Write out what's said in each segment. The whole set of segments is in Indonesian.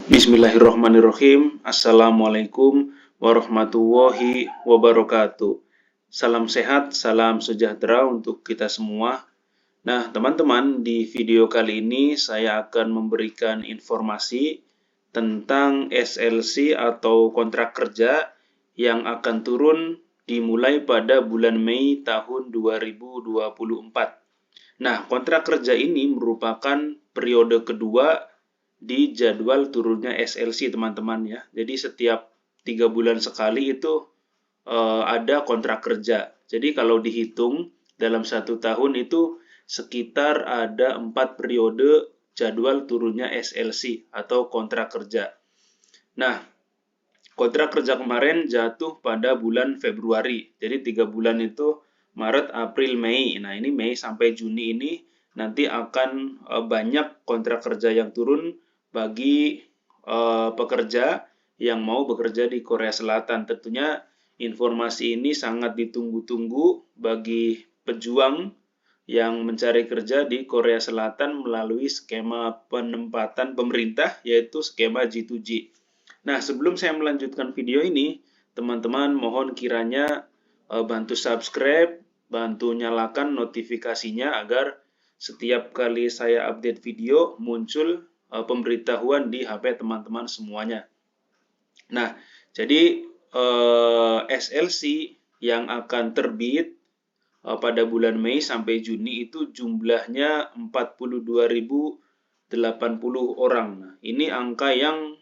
Bismillahirrahmanirrahim. Assalamualaikum warahmatullahi wabarakatuh. Salam sehat, salam sejahtera untuk kita semua. Nah, teman-teman, di video kali ini saya akan memberikan informasi tentang SLC atau kontrak kerja yang akan turun dimulai pada bulan Mei tahun 2024. Nah, kontrak kerja ini merupakan periode kedua di jadwal turunnya SLC, teman-teman ya. Jadi setiap 3 bulan sekali itu ada kontrak kerja. Jadi kalau dihitung dalam 1 tahun itu sekitar ada 4 periode jadwal turunnya SLC atau kontrak kerja. Nah, kontrak kerja kemarin jatuh pada bulan Februari. Jadi 3 bulan itu Maret, April, Mei. Nah, ini Mei sampai Juni ini nanti akan banyak kontrak kerja yang turun bagi pekerja yang mau bekerja di Korea Selatan. Tentunya informasi ini sangat ditunggu-tunggu bagi pejuang yang mencari kerja di Korea Selatan melalui skema penempatan pemerintah, yaitu skema G2G. Nah, sebelum saya melanjutkan video ini, teman-teman mohon kiranya bantu subscribe, bantu nyalakan notifikasinya agar setiap kali saya update video muncul pemberitahuan di HP teman-teman semuanya. Nah, jadi SLC yang akan terbit pada bulan Mei sampai Juni itu jumlahnya 42.080 orang. Nah, ini angka yang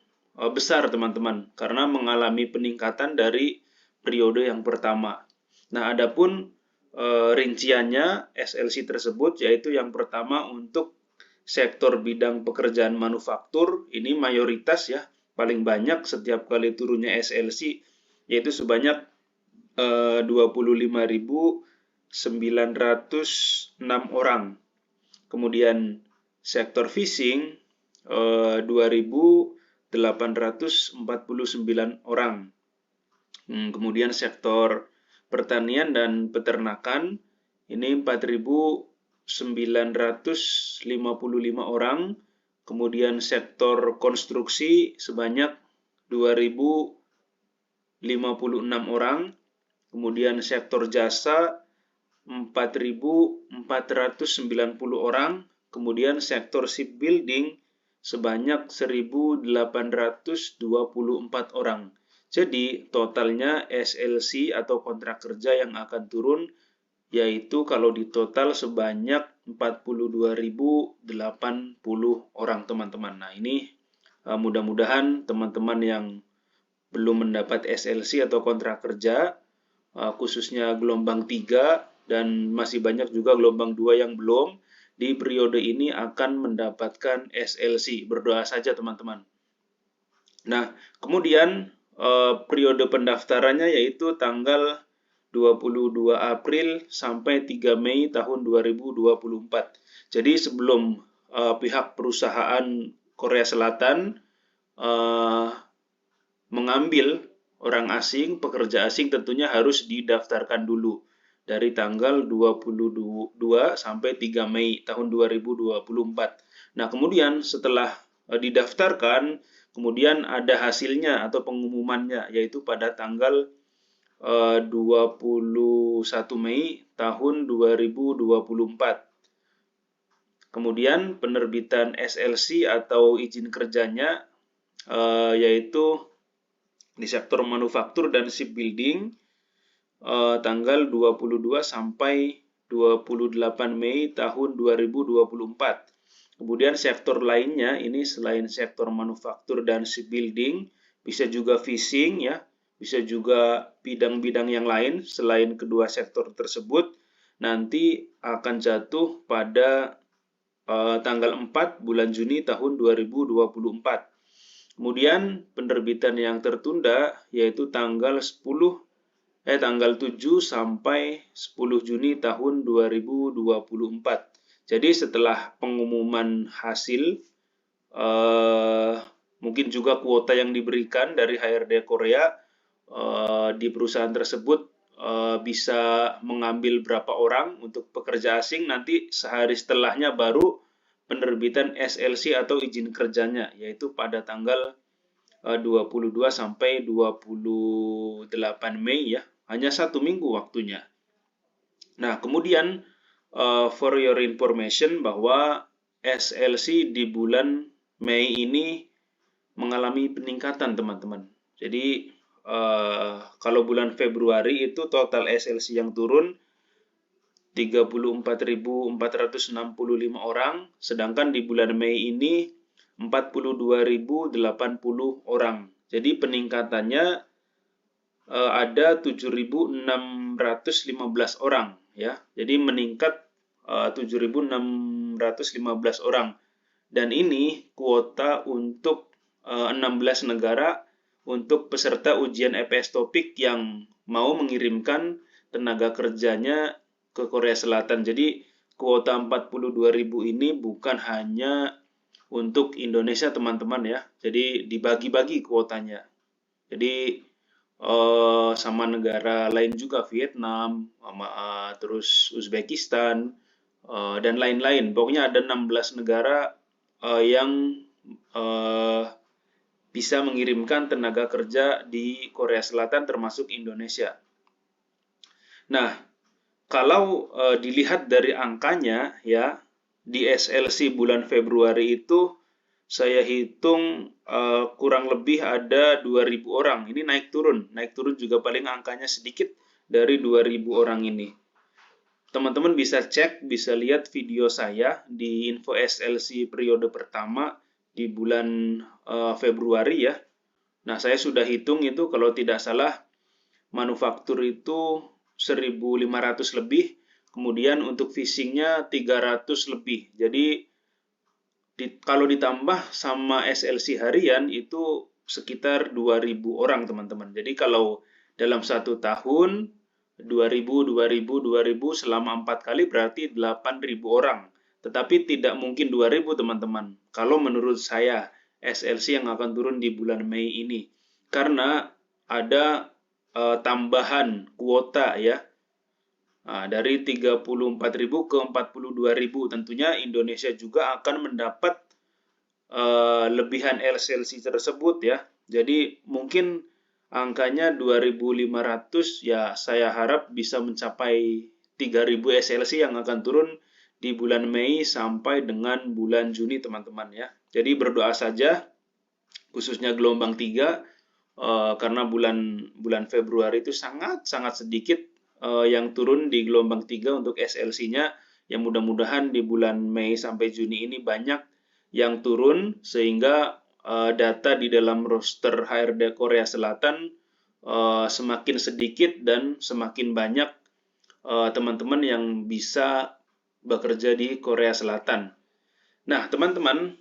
besar, teman-teman, karena mengalami peningkatan dari periode yang pertama. Nah, adapun rinciannya SLC tersebut yaitu yang pertama untuk sektor bidang pekerjaan manufaktur, ini mayoritas ya, paling banyak setiap kali turunnya SLC, yaitu sebanyak 25.906 orang. Kemudian sektor fishing 2.849 orang. Kemudian sektor pertanian dan peternakan ini 4.955 orang. Kemudian sektor konstruksi sebanyak 2.056 orang. Kemudian sektor jasa 4.490 orang. Kemudian sektor shipbuilding sebanyak 1.824 orang. Jadi totalnya SLC atau kontrak kerja yang akan turun yaitu kalau di total sebanyak 42.080 orang, teman-teman. Nah, ini mudah-mudahan teman-teman yang belum mendapat SLC atau kontrak kerja, khususnya gelombang 3 dan masih banyak juga gelombang 2 yang belum, di periode ini akan mendapatkan SLC. Berdoa saja, teman-teman. Nah, kemudian periode pendaftarannya yaitu tanggal 22 April sampai 3 Mei tahun 2024. Jadi sebelum pihak perusahaan Korea Selatan mengambil orang asing, pekerja asing tentunya harus didaftarkan dulu dari tanggal 22 sampai 3 Mei tahun 2024. Nah, kemudian setelah didaftarkan, kemudian ada hasilnya atau pengumumannya yaitu pada tanggal 21 Mei tahun 2024. Kemudian penerbitan SLC atau izin kerjanya yaitu di sektor manufaktur dan shipbuilding tanggal 22 sampai 28 Mei tahun 2024. Kemudian sektor lainnya ini selain sektor manufaktur dan shipbuilding, bisa juga fishing ya, bisa juga bidang-bidang yang lain selain kedua sektor tersebut nanti akan jatuh pada tanggal 4 bulan Juni tahun 2024. Kemudian penerbitan yang tertunda yaitu tanggal 7 sampai 10 Juni tahun 2024. Jadi setelah pengumuman hasil, mungkin juga kuota yang diberikan dari HRD Korea di perusahaan tersebut bisa mengambil berapa orang untuk pekerja asing, nanti sehari setelahnya baru penerbitan SLC atau izin kerjanya, yaitu pada tanggal 22 sampai 28 Mei ya, hanya 1 minggu waktunya. Nah, kemudian for your information bahwa SLC di bulan Mei ini mengalami peningkatan teman-teman. Jadi kalau bulan Februari itu total SLC yang turun 34.465 orang, sedangkan di bulan Mei ini 42.080 orang. Jadi peningkatannya ada 7.615 orang ya. Jadi meningkat 7.615 orang. Dan ini kuota untuk 16 negara untuk peserta ujian EPS topik yang mau mengirimkan tenaga kerjanya ke Korea Selatan. Jadi kuota 42.000 ini bukan hanya untuk Indonesia teman-teman ya. Jadi dibagi-bagi kuotanya. Jadi sama negara lain juga, Vietnam, terus Uzbekistan, dan lain-lain. Pokoknya ada 16 negara yang bisa mengirimkan tenaga kerja di Korea Selatan termasuk Indonesia. Nah, kalau dilihat dari angkanya ya, di SLC bulan Februari itu saya hitung kurang lebih ada 2.000 orang. Ini naik turun juga paling angkanya sedikit dari 2.000 orang ini. Teman-teman bisa cek, bisa lihat video saya di info SLC periode pertama di bulan Februari ya. Nah, saya sudah hitung itu kalau tidak salah manufaktur itu 1.500 lebih, kemudian untuk fishingnya 300 lebih. Jadi kalau ditambah sama SLC harian itu sekitar 2.000 orang teman-teman. Jadi kalau dalam 1 tahun 2.000 selama 4 kali berarti 8.000 orang. Tetapi tidak mungkin 2.000 teman-teman. Kalau menurut saya SLC yang akan turun di bulan Mei ini. Karena ada tambahan kuota ya. Nah, dari 34.000 ke 42.000. Tentunya Indonesia juga akan mendapat lebihan SLC tersebut ya. Jadi mungkin angkanya 2.500 ya, saya harap bisa mencapai 3.000 SLC yang akan turun di bulan Mei sampai dengan bulan Juni teman-teman ya. Jadi berdoa saja khususnya gelombang 3 karena bulan Februari itu sangat sedikit yang turun di gelombang 3 untuk SLC-nya. Yang mudah-mudahan di bulan Mei sampai Juni ini banyak yang turun sehingga data di dalam roster HRD Korea Selatan semakin sedikit dan semakin banyak teman-teman yang bisa bekerja di Korea Selatan. Nah, teman-teman,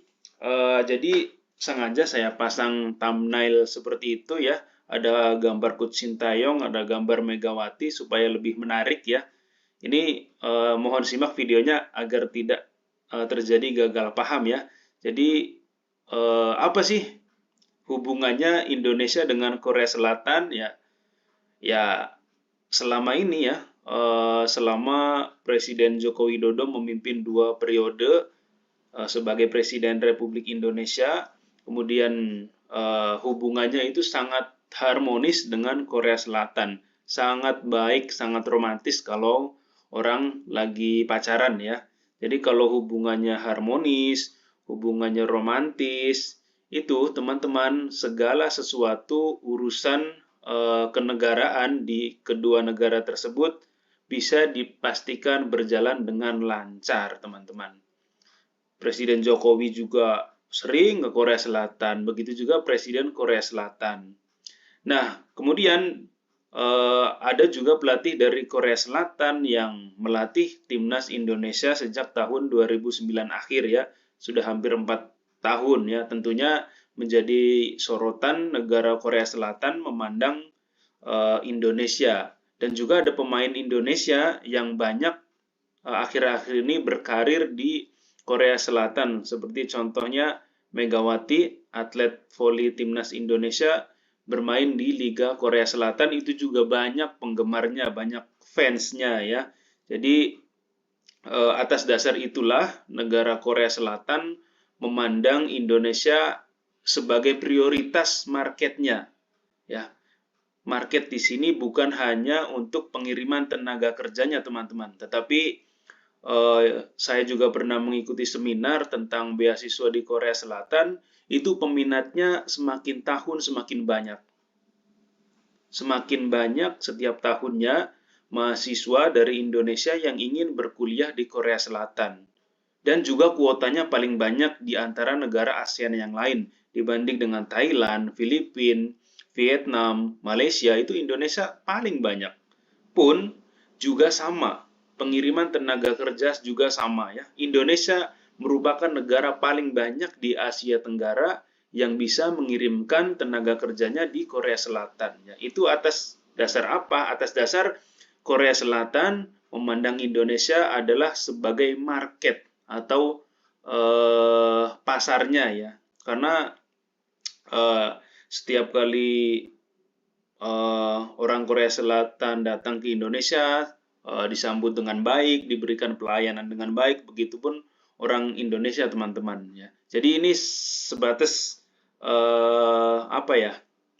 jadi sengaja saya pasang thumbnail seperti itu ya. Ada gambar Coach Sintayong, ada gambar Megawati supaya lebih menarik ya. Ini mohon simak videonya agar tidak terjadi gagal paham ya. Jadi apa sih hubungannya Indonesia dengan Korea Selatan ya? Ya selama ini ya, selama Presiden Joko Widodo memimpin 2 periode sebagai Presiden Republik Indonesia, kemudian hubungannya itu sangat harmonis dengan Korea Selatan. Sangat baik, sangat romantis kalau orang lagi pacaran ya. Jadi kalau hubungannya harmonis, hubungannya romantis, itu teman-teman segala sesuatu urusan kenegaraan di kedua negara tersebut bisa dipastikan berjalan dengan lancar teman-teman. Presiden Jokowi juga sering ke Korea Selatan, begitu juga Presiden Korea Selatan. Nah, kemudian ada juga pelatih dari Korea Selatan yang melatih timnas Indonesia sejak tahun 2009 akhir ya, sudah hampir 4 tahun ya. Tentunya menjadi sorotan negara Korea Selatan memandang Indonesia. Dan juga ada pemain Indonesia yang banyak akhir-akhir ini berkarir di Korea Selatan, seperti contohnya Megawati, atlet voli timnas Indonesia bermain di Liga Korea Selatan, itu juga banyak penggemarnya, banyak fansnya ya. Jadi Atas dasar itulah negara Korea Selatan memandang Indonesia sebagai prioritas marketnya. Ya, market di sini bukan hanya untuk pengiriman tenaga kerjanya teman-teman, tetapi saya juga pernah mengikuti seminar tentang beasiswa di Korea Selatan. Itu peminatnya semakin tahun semakin banyak. Semakin banyak setiap tahunnya mahasiswa dari Indonesia yang ingin berkuliah di Korea Selatan. Dan juga kuotanya paling banyak di antara negara ASEAN yang lain dibanding dengan Thailand, Filipina, Vietnam, Malaysia, itu Indonesia paling banyak. Pun juga sama, pengiriman tenaga kerja juga sama ya. Indonesia merupakan negara paling banyak di Asia Tenggara yang bisa mengirimkan tenaga kerjanya di Korea Selatan. Ya, itu atas dasar apa? Atas dasar Korea Selatan memandang Indonesia adalah sebagai market atau pasarnya ya. Karena setiap kali orang Korea Selatan datang ke Indonesia disambut dengan baik, diberikan pelayanan dengan baik, begitupun orang Indonesia teman-teman ya. Jadi ini sebatas apa ya?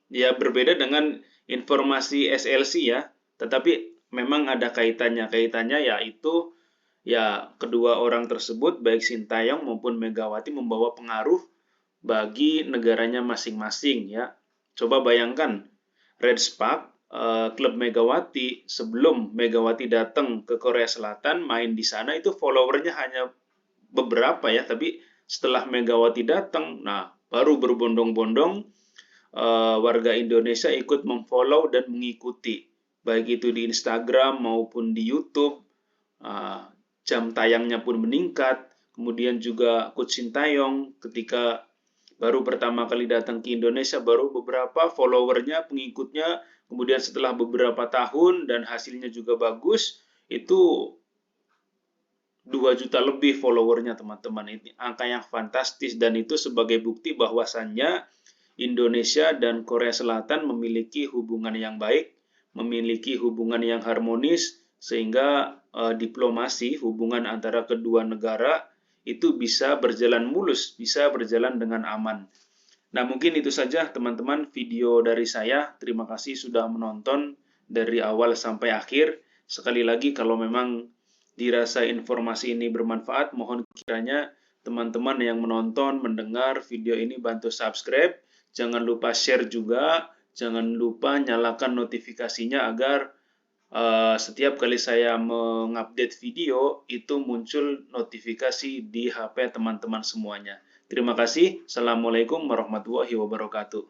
Ya berbeda dengan informasi SLC ya, tetapi memang ada kaitannya. Kaitannya yaitu ya kedua orang tersebut baik Sintayong maupun Megawati membawa pengaruh bagi negaranya masing-masing ya. Coba bayangkan Red Spark, klub Megawati, sebelum Megawati datang ke Korea Selatan main di sana itu followernya hanya beberapa ya, tapi setelah Megawati datang, nah baru berbondong-bondong warga Indonesia ikut memfollow dan mengikuti, baik itu di Instagram maupun di YouTube. Jam tayangnya pun meningkat. Kemudian juga Coach Sintayong ketika baru pertama kali datang ke Indonesia, baru beberapa followernya, pengikutnya, kemudian setelah beberapa tahun dan hasilnya juga bagus, itu 2 juta lebih followernya teman-teman. Ini angka yang fantastis dan itu sebagai bukti bahwasannya Indonesia dan Korea Selatan memiliki hubungan yang baik, memiliki hubungan yang harmonis, sehingga diplomasi hubungan antara kedua negara itu bisa berjalan mulus, bisa berjalan dengan aman. Nah, mungkin itu saja teman-teman video dari saya. Terima kasih sudah menonton dari awal sampai akhir. Sekali lagi kalau memang dirasa informasi ini bermanfaat, mohon kiranya teman-teman yang menonton, mendengar video ini bantu subscribe. Jangan lupa share juga. Jangan lupa nyalakan notifikasinya agar setiap kali saya mengupdate video, itu muncul notifikasi di HP teman-teman semuanya. Terima kasih. Assalamualaikum warahmatullahi wabarakatuh.